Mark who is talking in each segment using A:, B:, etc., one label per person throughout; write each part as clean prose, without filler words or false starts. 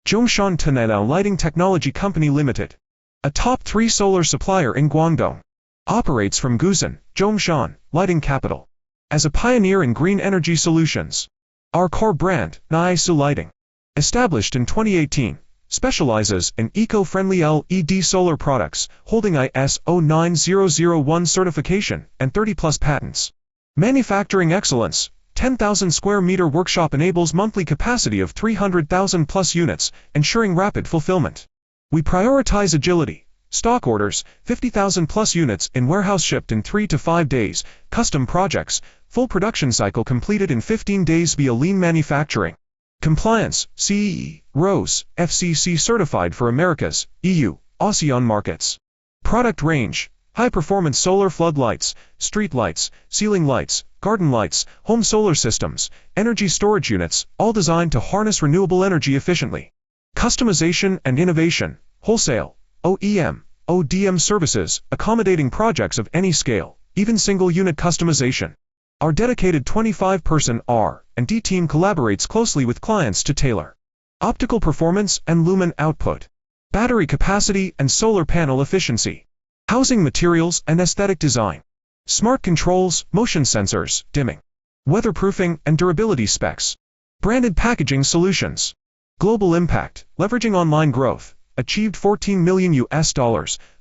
A: Zhongshan Tenilao Lighting Technology Company Limited. A top 3 solar supplier in Guangdong. Operates from Guzan, Zhongshan, lighting capital. As a pioneer in green energy solutions. Our core brand, Niasu Lighting. Established in 2018, specializes in eco-friendly LED solar products, holding ISO 9001 certification and 30+ patents. Manufacturing excellence. 10,000 square meter workshop enables monthly capacity of 300,000 plus units, ensuring rapid fulfillment. We prioritize agility. Stock orders, 50,000 plus units in warehouse shipped in 3 to 5 days, custom projects, full production cycle completed in 15 days via lean manufacturing. Compliance, CEE, RoHS, FCC certified for Americas, EU, ASEAN markets. Product range, high-performance solar floodlights, street lights, ceiling lights, garden lights, home solar systems, energy storage units, all designed to harness renewable energy efficiently. Customization and innovation, wholesale, OEM, ODM services, accommodating projects of any scale, even single-unit customization. Our dedicated 25-person R&D team collaborates closely with clients to tailor optical performance and lumen output, battery capacity and solar panel efficiency, housing materials and aesthetic design, smart controls, motion sensors, dimming, weatherproofing and durability specs, branded packaging solutions. Global impact, leveraging online growth, achieved $14 million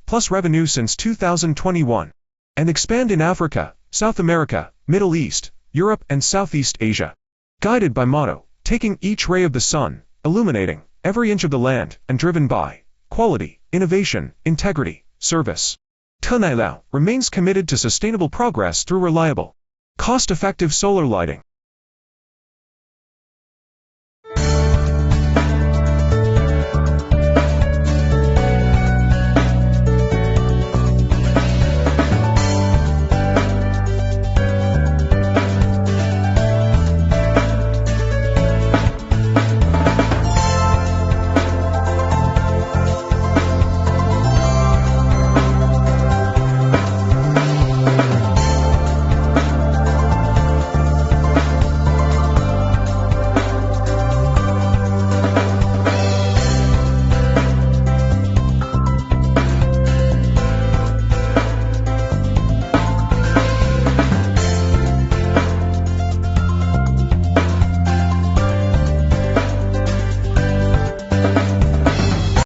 A: plus revenue since 2021, and expand in Africa, South America, Middle East, Europe and Southeast Asia. Guided by motto, taking each ray of the sun, illuminating every inch of the land, and driven by quality, innovation, integrity, service. Tenilao remains committed to sustainable progress through reliable, cost-effective solar lighting.